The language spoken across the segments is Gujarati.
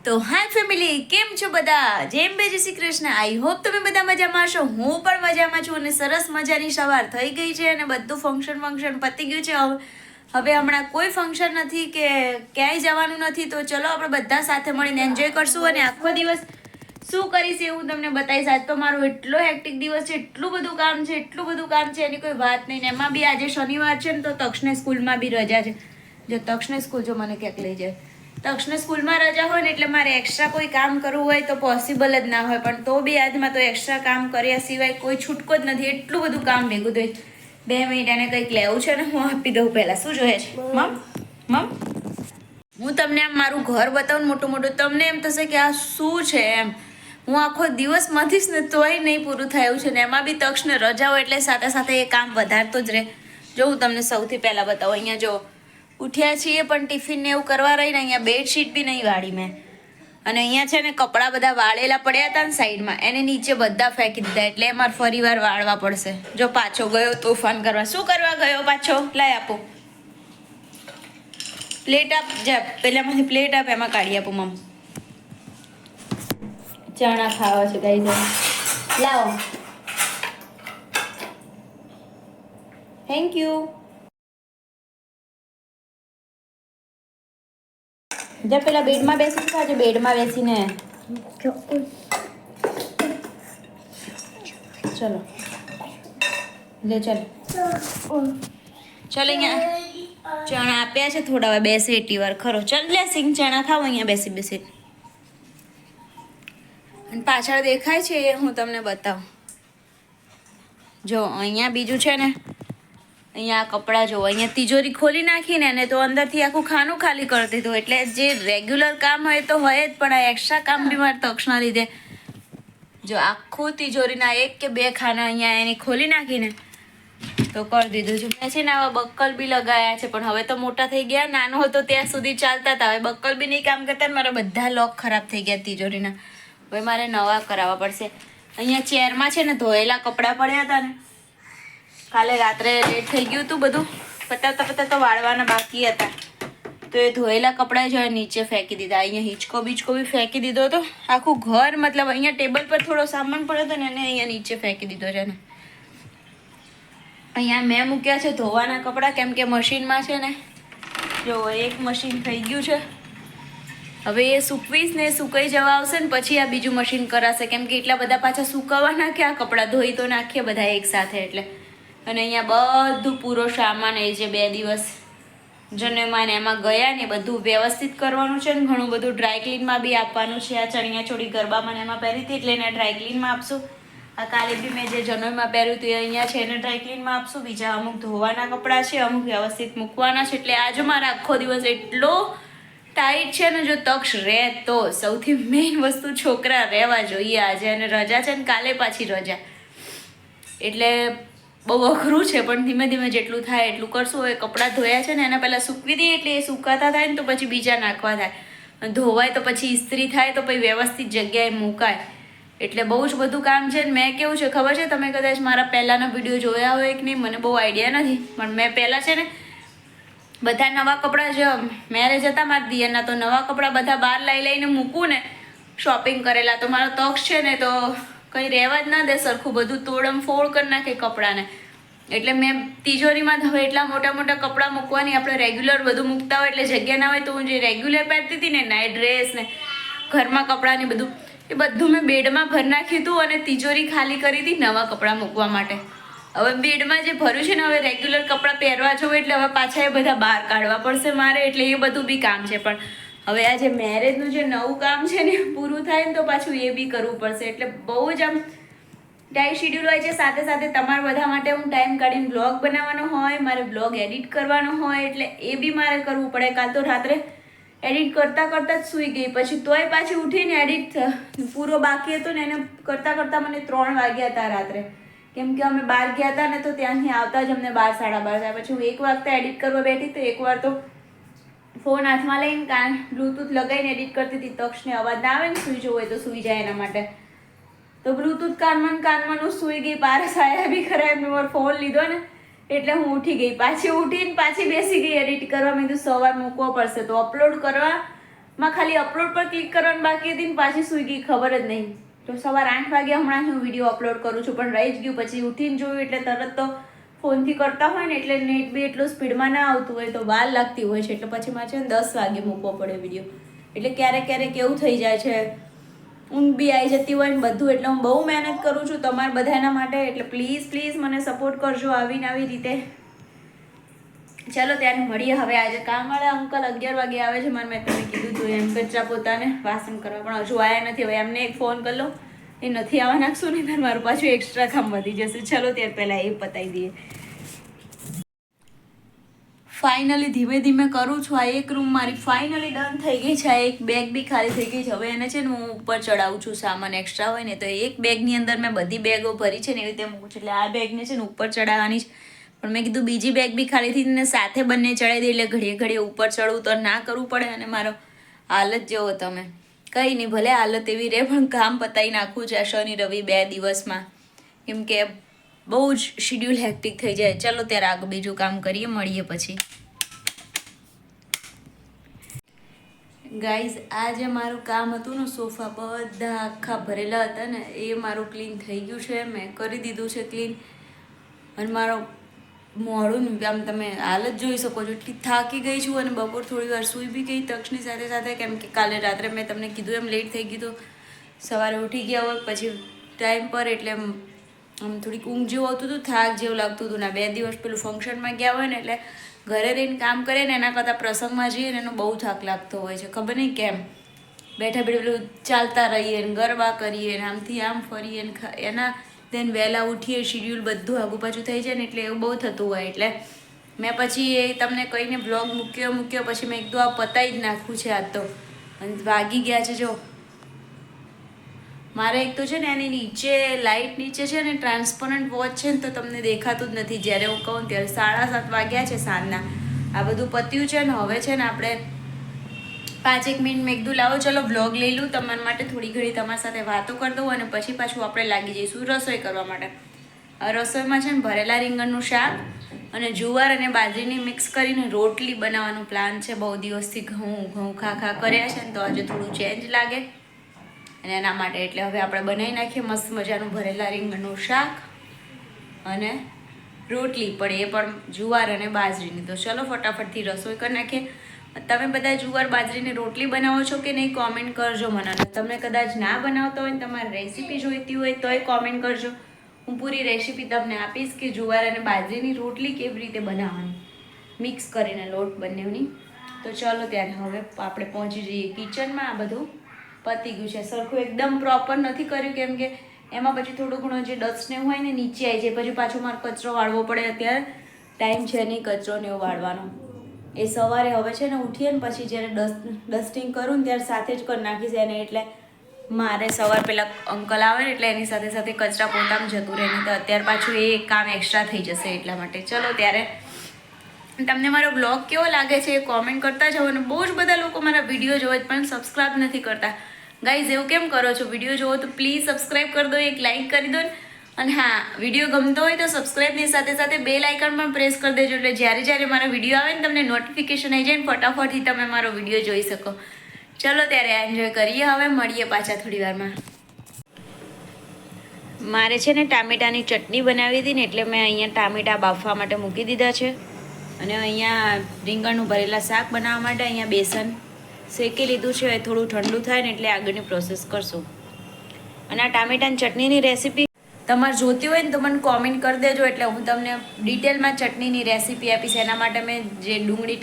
તો હાય ફેમિલી, કેમ છો બધા? જેમ બે જય શ્રી કૃષ્ણ. આઈ હોપ તમે બધા મજામાં હશો. હું પણ મજામાં છું અને સરસ મજાની સવાર થઈ ગઈ છે અને બધું ફંક્શન પતી ગયું છે. હવે હમણાં કોઈ ફંક્શન નથી કે ક્યાંય જવાનું નથી, તો ચલો આપણે બધા સાથે મળીને એન્જોય કરશું અને આખો દિવસ શું કરીશ એ હું તમને બતાવીશ. આજ તો મારો એટલો હેક્ટિક દિવસ છે, એટલું બધું કામ છે એની કોઈ વાત નહીં. ને એમાં બી આજે શનિવાર છે ને, તો તક્ષને સ્કૂલમાં બી રજા છે. જો તક્ષને સ્કૂલ જો મને ક્યાંક લઈ જાય, તક્ષને સ્કૂલમાં રજા હોય ને એટલે મારે એક્સ્ટ્રા કોઈ કામ કરવું હોય તો પોસિબલ જ ના હોય. પણ તો બી આજમાં તો એક્સ્ટ્રા કામ કર્યા સિવાય કોઈ છૂટકો જ નથી. એટલું બધું કામ ભેગું થયું. 2 મિનિટ એને કંઈક લેવું છે ને હું આપી દઉં પહેલાં. શું જોઈએ છે મમ? હું તમને આમ મારું ઘર બતાવું મોટું તમને એમ થશે કે આ શું છે એમ. હું આખો દિવસ મથીશ ને તોય નહીં પૂરું થયું છે ને એમાં બી તક્ષને રજા હોય એટલે સાથે સાથે એ કામ વધારતો જ રહે. જો હું તમને સૌથી પહેલાં બતાવું. અહીંયા જો ઉઠ્યા છીએ પણ ટિફિન ને એવું કરવા રહીને અહીંયા બેડશીટ બી નહીં વાળી મેં. અને અહીંયા છે ને કપડાં બધા વાળેલા પડ્યા હતા ને સાઈડમાં, એને નીચે બધા ફેંકી દીધા એટલે અમારે ફરી વાર વાળવા પડશે. જો પાછો ગયો તોફાન કરવા. શું કરવા ગયો પાછો? લાય આપો પ્લેટ. આપ જા પેલામાંથી પ્લેટ આપ, એમાં કાઢી આપો. મમ ચણા ખાવા છે ગાઈઝ, લાવો. Thank you. જા પેલા બેડમાં બેસીને ખાજે. બેડમાં બેસીને ચલો લે ચાલ. ચાલ અહીંયા ચણા આપ્યા છે થોડા વાર બેસે એટલી વાર ખરો. ચાલ લે સિંગ ચણા ખાવ અહીંયા બેસી. અને પાછળ દેખાય છે એ હું તમને બતાવું. જો અહીંયા બીજું છે ને, અહીંયા કપડાં જો અહીંયા તિજોરી ખોલી નાખીને અને તો અંદરથી આખું ખાનું ખાલી કરી દીધું. એટલે જે રેગ્યુલર કામ હોય તો હોય જ, પણ આ એક્સ્ટ્રા કામ બી મારે તક્ષના લીધે જો આખું તિજોરીના 1 કે 2 ખાના અહીંયા એની ખોલી નાખીને તો કરી દીધું છે. મેં છે ને આવા બક્કલ બી લગાવ્યા છે, પણ હવે તો મોટા થઈ ગયા. નાનો હતો ત્યાં સુધી ચાલતા હતા, હવે બક્કલ બી નહીં કામ કરતા. મારા બધા લોક ખરાબ થઈ ગયા તિજોરીના. હવે મારે નવા કરાવવા પડશે. અહીંયા ચેરમાં છે ને ધોયેલા કપડાં પડ્યા હતા ને, કાલે રાત્રે લેટ થઈ ગયું હતું, બધું પતાવતા વાળવાના બાકી હતા, તો એ ધોયેલા કપડાં જો નીચે ફેંકી દીધા. અહીંયા હિંચકો બીચકો બી ફેંકી દીધો હતો. આખું ઘર મતલબ અહીંયા ટેબલ પર થોડો સામાન પડ્યો હતો ને એને અહીંયા નીચે ફેંકી દીધો છે ને. અહીંયા મેં મૂક્યા છે ધોવાના કપડાં, કેમ કે મશીનમાં છે ને જો એક મશીન થઈ ગયું છે. હવે એ સૂકવીશ ને સુકાઈ જવા આવશે ને પછી આ બીજું મશીન કરાશે, કેમ કે એટલા બધા પાછા સુકાવવાના કે આ કપડાં ધોઈ તો નાખીએ બધા એક સાથે એટલે. અને અહીંયા બધું પૂરો સામાન એ જે 2 દિવસ જન્મમાં ને એમાં ગયા ને બધું વ્યવસ્થિત કરવાનું છે ને ઘણું બધું ડ્રાયક્લીનમાં બી આપવાનું છે. આ ચણિયા ચોળી ગરબામાં એમાં પહેરી હતી એટલે એને ડ્રાયક્લીનમાં આપશું. આ કાલે બી મેં જે જન્મમાં પહેર્યું હતું એ અહીંયા છે એને ડ્રાયક્લીનમાં આપશું. બીજા અમુક ધોવાના કપડાં છે, અમુક વ્યવસ્થિત મૂકવાના છે. એટલે આજે મારા આખો દિવસ એટલો ટાઈટ છે ને. જો તક્ષ રહે તો સૌથી મેઇન વસ્તુ છોકરા રહેવા જોઈએ આજે. અને રજા છે ને કાલે પાછી રજા, એટલે બહુ અઘરું છે. પણ ધીમે ધીમે જેટલું થાય એટલું કરશું. હવે કપડાં ધોયા છે ને એના પહેલાં સૂકવી દઈએ એટલે એ સુકાતા થાય ને તો પછી બીજા નાખવા થાય. ધોવાય તો પછી ઇસ્ત્રી થાય તો પછી વ્યવસ્થિત જગ્યાએ મુકાય. એટલે બહુ જ બધું કામ છે ને. મેં કેવું છે ખબર છે, તમે કદાચ મારા પહેલાંના વિડીયો જોયા હોય કે નહીં મને બહુ આઈડિયા નથી, પણ મેં પહેલાં છે ને બધા નવા કપડાં જો મેરેજ હતા મારા દિયરના, તો નવા કપડાં બધા બહાર લઈને મૂકું ને શોપિંગ કરેલા, તો મારો તક્ષ છે ને તો કંઈ રહેવા જ ના દે સરખું, બધું તોડમ ફોડ કરી નાખે કપડાને. એટલે મેં તિજોરીમાં હવે એટલા મોટા કપડાં મૂકવાની, આપણે રેગ્યુલર બધું મૂકતા હોય એટલે જગ્યા ના હોય, તો હું જે રેગ્યુલર પહેરતી હતી ને નાઇટ ડ્રેસ ને ઘરમાં કપડાં ને બધું, એ બધું મેં બેડમાં ભરી નાખ્યું હતું અને તિજોરી ખાલી કરી હતી નવા કપડાં મૂકવા માટે. હવે બેડમાં જે ભર્યું છે ને હવે રેગ્યુલર કપડાં પહેરવા જવું એટલે હવે પાછા એ બધા બહાર કાઢવા પડશે મારે. એટલે એ બધું બી કામ છે. પણ હવે આ જે મેરેજનું જે નવું કામ છે ને પૂરું થાય ને તો પાછું એ બી કરવું પડશે. એટલે બહુ જ આમ ટાઈટ શિડ્યુલ હોય છે. સાથે સાથે તમારા બધા માટે હું ટાઈમ કાઢીને બ્લોગ બનાવવાનો હોય, મારે બ્લોગ એડિટ કરવાનો હોય, એટલે એ બી મારે કરવું પડે. કાલ તો રાત્રે એડિટ કરતાં જ સૂઈ ગઈ, પછી તોય પાછી ઉઠીને એડિટ પૂરો બાકી હતો ને એને કરતાં મને 3 વાગ્યા હતા રાત્રે, કેમ કે અમે બહાર ગયા હતા ને તો ત્યાંથી આવતા જ અમને 12 સાડા 12 થયા. પછી હું 1 વાગતા એડિટ કરવા બેઠી, તો એકવાર તો ફોન હાથમાં લઈને બ્લૂટૂથ લગાવીને એડિટ કરતી હતી. તક્ષને અવાજ ના આવે ને સૂઈ જવું હોય તો સૂઈ જાય એના માટે, તો બ્લૂટૂથ કાનમાં હું સૂઈ ગઈ. પારસ આયા બી ખરા, એમને મારો ફોન લીધો ને એટલે હું ઉઠી ગઈ. પાછી ઉઠીને પાછી બેસી ગઈ એડિટ કરવા. મેં કીધું સવાર મૂકવો પડશે તો અપલોડ કરવા માં ખાલી અપલોડ પર ક્લિક કરવાનું બાકી હતી ને પાછી સૂઈ ગઈ, ખબર જ નહીં. તો સવાર 8 વાગે હમણાં હું વિડીયો અપલોડ કરું છું, પણ રહી જ ગયું. પછી ઉઠીને જોયું એટલે તરત તો ફોનથી કરતા હોય ને એટલે નેટ બી એટલું સ્પીડમાં ના આવતું હોય તો વાર લાગતી હોય છે. એટલે પછી મારે છે ને 10 વાગે મૂકવો પડે વિડીયો. એટલે ક્યારેક ક્યારેક એવું થઈ જાય છે, ઊંઘ બી આવી જતી હોય ને બધું. એટલે હું બહુ મહેનત કરું છું તમારા બધાના માટે. એટલે પ્લીઝ મને સપોર્ટ કરજો આવી રીતે. ચાલો ત્યારે મળીએ. હવે આજે કામવાળા અંકલ 11 વાગે આવે છે. મેં તમને કીધું હતું એમ કચરા પોતાને વાસણ કરવા, પણ હજુ આવ્યા નથી. હવે એમને એક ફોન કરી લો, એ નથી આવવા નાખશું નહીં ત્યારે મારું પાછું એક્સ્ટ્રા કામ વધી જશે. ચાલો ત્યારે પહેલાં એ પતાવી દઈએ. ફાઇનલી ધીમે ધીમે કરું છું. આ એક રૂમ મારી ફાઇનલી ડન થઈ ગઈ છે. આ એક બેગ બી ખાલી થઈ ગઈ છે. હવે એને છે ને હું ઉપર ચડાવું છું. સામાન એક્સ્ટ્રા હોય ને તો એક બેગની અંદર મેં બધી બેગો ભરી છે ને એવી રીતે મૂકું છું. એટલે આ બેગને છે ને ઉપર ચડાવવાની જ, પણ મેં કીધું બીજી બેગ બી ખાલી થઈ ને સાથે બંને ચડાવી દઈ, એટલે ઘડીએ ઉપર ચડવું તો ના કરવું પડે. અને મારો હાલત જેવો તમે કંઈ નહીં, ભલે હાલત એવી રહે પણ કામ પતાવી નાખવું છે શનિ રવિ 2 દિવસમાં, કેમ કે બહુ જ શિડ્યુલ હેક્ટિક થઈ જાય. ચાલો ત્યારે આગળ બીજું કામ કરીએ, મળીએ પછી. ગાઈઝ આ જે મારું કામ હતું ને, સોફા બધા આખા ભરેલા હતા ને, એ મારું ક્લીન થઈ ગયું છે. મેં કરી દીધું છે ક્લીન. અને મારો મોડું આમ તમે હાલત જોઈ શકો છો, એટલી થાકી ગઈ છું. અને બપોર થોડી વાર સૂઈ બી ગઈ તક્ષની સાથે, કેમ કે કાલે રાત્રે મેં તમને કીધું એમ લેટ થઈ ગયું. તો સવારે ઉઠી ગયા હોય પછી ટાઈમ પર, એટલે આમ થોડીક ઊંઘ જેવું આવતું હતું, થાક જેવું લાગતું હતું. ના 2 દિવસ પેલું ફંક્શનમાં ગયા હોય ને એટલે ઘરે રહીને કામ કરીએ ને એના કરતાં પ્રસંગમાં જઈએ ને એનો બહુ થાક લાગતો હોય છે. ખબર નહીં કેમ, બેઠા પેલું ચાલતા રહીએ ને ગરબા કરીએ ને આમથી આમ ફરીએ ને એના દેન વહેલા ઉઠીએ, શિડ્યુલ બધું આગુ પાછું થઈ જાય ને એટલે એવું બહુ થતું હોય. એટલે મેં પછી એ તમને કહીને બ્લોગ મૂક્યો પછી મેં એકદમ આ પતાવી જ નાખવું છે આજ તો. અને વાગી ગયા છે જો, મારે એક તો છે ને એની નીચે લાઇટ નીચે છે ને ટ્રાન્સપરન્ટ વોચ છે ને તો તમને દેખાતું જ નથી જ્યારે હું કહું ત્યારે. 7:30 વાગ્યા છે સાંજના. આ બધું પત્યું છે ને હવે છે ને આપણે 5-1 મિનિટ મેં કીધું લાવો ચલો બ્લોગ લઈ લઉં તમારા માટે, થોડી ઘણી તમારી સાથે વાતો કરી દઉં અને પછી પાછું આપણે લાગી જઈશું રસોઈ કરવા માટે. રસોઈમાં છે ને ભરેલા રીંગણનું શાક અને જુવાર અને બાજરીની મિક્સ કરીને રોટલી બનાવવાનો પ્લાન છે. બહુ દિવસથી ઘઉં ખા કર્યા છે ને તો આજે થોડું ચેન્જ લાગે અને એના માટે એટલે હવે આપણે બનાવી નાખીએ મસ્ત મજાનું ભરેલા રીંગણનું શાક અને રોટલી, પણ એ પણ જુવાર અને બાજરીની. તો ચલો ફટાફટથી રસોઈ કરી નાખીએ. તમે બધા જુવાર બાજરીની રોટલી બનાવો છો કે નહીં કોમેન્ટ કરજો મને. તમે કદાચ ના બનાવતા હોય ને તમારે રેસીપી જોઈતી હોય તોય કોમેન્ટ કરજો. હું પૂરી રેસીપી તમને આપીશ કે જુવાર અને બાજરીની રોટલી કેવી રીતે બનાવવાની મિક્સ કરીને લોટ બંનેની. તો ચલો ત્યારે હવે આપણે પહોંચી જઈએ કિચનમાં. આ બધું પતી ગયું છે, સરખું એકદમ પ્રોપર નથી કર્યું કેમ કે એમાં પછી થોડું ઘણું જે ડસ્ટ ને હોય ને નીચે આવી જાય, પછી પાછું મારે કચરો વાળવો પડે. અત્યારે ટાઈમ છે નહીં કચરો ને એવું વાળવાનો. એ સવારે હવે છે ને ઉઠીએ ને પછી જ્યારે ડસ્ટિંગ કરું ને ત્યારે સાથે જ કરી નાખીશ એને. એટલે મારે સવાર પહેલાં અંકલ આવે ને એટલે એની સાથે કચરા પોતામાં જતું રહે નહીં તો અત્યારે પાછું એ કામ એક્સ્ટ્રા થઈ જશે એટલા માટે. ચલો ત્યારે તમને મારો બ્લોગ કેવો લાગે છે એ કોમેન્ટ કરતા જાઓ. અને બહુ જ બધા લોકો મારા વિડીયો જોવે પણ સબસ્ક્રાઈબ નથી કરતા. ગાઈઝ એવું કેમ કરો છો? વિડીયો જોવો તો પ્લીઝ સબસ્ક્રાઈબ કરી દો, એક લાઇક કરી દો. અને હા, વિડીયો ગમતો હોય તો સબસ્ક્રાઈબની સાથે બેલ આઇકન પણ પ્રેસ કરી દેજો, એટલે જ્યારે મારો વિડીયો આવે ને તમને નોટિફિકેશન આવી જાય ને ફટાફટથી તમે મારો વિડીયો જોઈ શકો. ચલો ત્યારે એન્જોય કરીએ. હવે મળીએ પાછા થોડી વારમાં. મારે છે ને ટામેટાની ચટણી બનાવી હતી ને એટલે મેં અહીંયા ટામેટા બાફવા માટે મૂકી દીધા છે. અને અહીંયા રીંગણનું ભરેલા શાક બનાવવા માટે અહીંયા બેસન શેકી લીધું છે. થોડું ઠંડુ થાય ને એટલે આગળની પ્રોસેસ કરશું. અને આ ટામેટાની ચટણીની રેસીપી તમારે જોતી હોય ને તો મને કોમેન્ટ કરી દેજો, એટલે હું તમને ડિટેલમાં ચટણીની રેસીપી આપીશ. એના માટે મેં જે ડુંગળી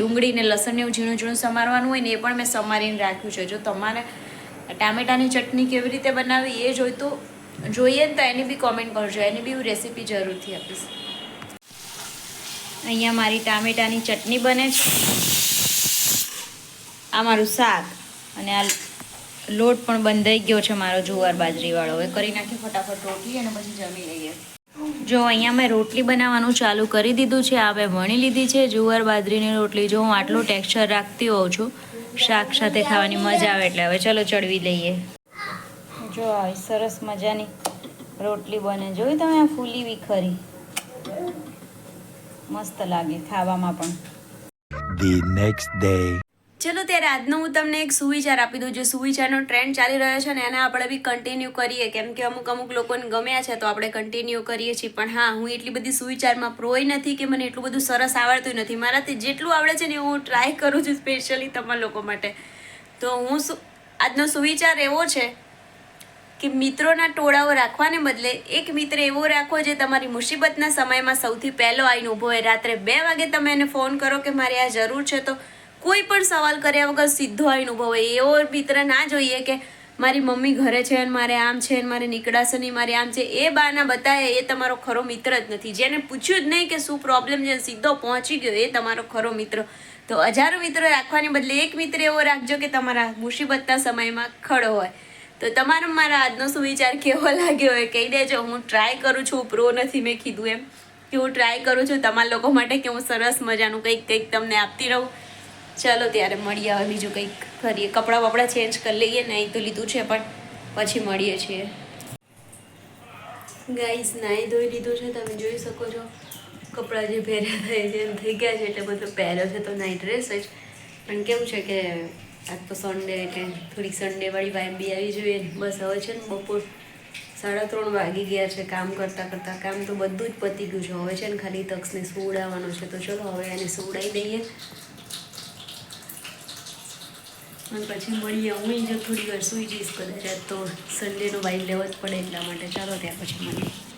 ડુંગળી ને લસણ એવું ઝીણું સમારવાનું હોય ને એ પણ મેં સમારીને રાખ્યું છે. જો તમારે ટામેટાની ચટણી કેવી રીતે બનાવી એ જોઈએ ને તો એની બી કોમેન્ટ કરજો, એની બી હું રેસીપી જરૂરથી આપીશ. અહીંયા મારી ટામેટાની ચટણી બને છે, આ મારું શાક અને આ લોટ પણ બંધાઈ ગયો છે મારો જુવાર બાજરીવાળો. હવે કરી નાખીએ ફટાફટ રોટલી અને પછી જમી લઈએ. જો અહીંયા મેં રોટલી બનાવવાનું ચાલુ કરી દીધું છે. આ મેં વણી લીધી છે જુવાર બાજરીની રોટલી. જો હું આટલું ટેક્સચર રાખતી હોઉં છું શાક સાથે ખાવાની મજા આવે એટલે. હવે ચલો ચડવી લઈએ. જો આવી સરસ મજાની રોટલી બને, જોઈ તમે આ ફૂલી વિખરી મસ્ત લાગે ખાવામાં પણ. the next day. ચલો ત્યારે આજનો હું તમને એક સુવિચાર આપી દઉં. જે સુવિચારનો ટ્રેન્ડ ચાલી રહ્યો છે ને એને આપણે બી કન્ટિન્યુ કરીએ, કેમ કે અમુક લોકોને ગમ્યા છે તો આપણે કન્ટિન્યુ કરીએ છીએ. પણ હા, હું એટલી બધી સુવિચારમાં પ્રોય નથી કે મને એટલું બધું સરસ આવડતું નથી. મારાથી જેટલું આવડે છે ને હું ટ્રાય કરું છું સ્પેશિયલી તમારા લોકો માટે. તો આજનો સુવિચાર એવો છે કે મિત્રોના ટોળાઓ રાખવાને બદલે એક મિત્ર એવો રાખો જે તમારી મુસીબતના સમયમાં સૌથી પહેલો આવીને ઊભો હોય. રાત્રે 2 વાગે તમે એને ફોન કરો કે મારે આ જરૂર છે તો કોઈ પણ સવાલ કર્યા વગર સીધો આવીને ઊભો હોય. એવો મિત્ર ના જોઈએ કે મારી મમ્મી ઘરે છે ને મારે આમ છે ને મારે નીકળાશે નહીં, મારે આમ છે. એ બહાના બતાવે એ તમારો ખરો મિત્ર જ નથી. જેને પૂછ્યું જ નહીં કે શું પ્રોબ્લેમ છે, સીધો પહોંચી ગયો, એ તમારો ખરો મિત્ર. તો 1000 મિત્રો રાખવાને બદલે એક મિત્ર એવો રાખજો કે તમારા મુસીબતના સમયમાં ખડો હોય. તો તમારો મારા આજનો સુવિચાર કેવો લાગ્યો હોય કહી દેજો. હું ટ્રાય કરું છું, પ્રો નથી મેં કીધું એમ, કે હું ટ્રાય કરું છું તમારા લોકો માટે કે હું સરસ મજાનું કંઈક તમને આપતી રહું. ચલો ત્યારે મળીએ હવે બીજું કંઈક કરીએ. કપડાં વપડા ચેન્જ કરી લઈએ ને, અહીં તો લીધું છે પણ પછી મળીએ છીએ. ગાઈસ નાહી ધોઈ લીધું છે, તમે જોઈ શકો છો. કપડાં જે પહેર્યા હતા એ જેમ થઈ ગયા છે એટલે બધું પહેર્યો છે તો નાઇટ ડ્રેસ જ. પણ કેવું છે કે આજ તો સન્ડે એટલે થોડીક સન્ડેવાળી વાઇબ બી આવી જોઈએ. બસ હવે છે ને બપોર 3:30 વાગી ગયા છે. કામ કરતાં કામ તો બધું જ પતી ગયું છે. હવે છે ને ખાલી તક્ષને સુવડાવવાનો છે. તો ચલો હવે એને સુવડાવી દઈએ અને પછી મળીએ. હું જો થોડી વાર સૂઈ જઈશ કદાચ. આજ તો સન્ડેનો વાઇબ લેવો જ પડે એટલા માટે. ચાલો ત્યાં પછી મળીએ.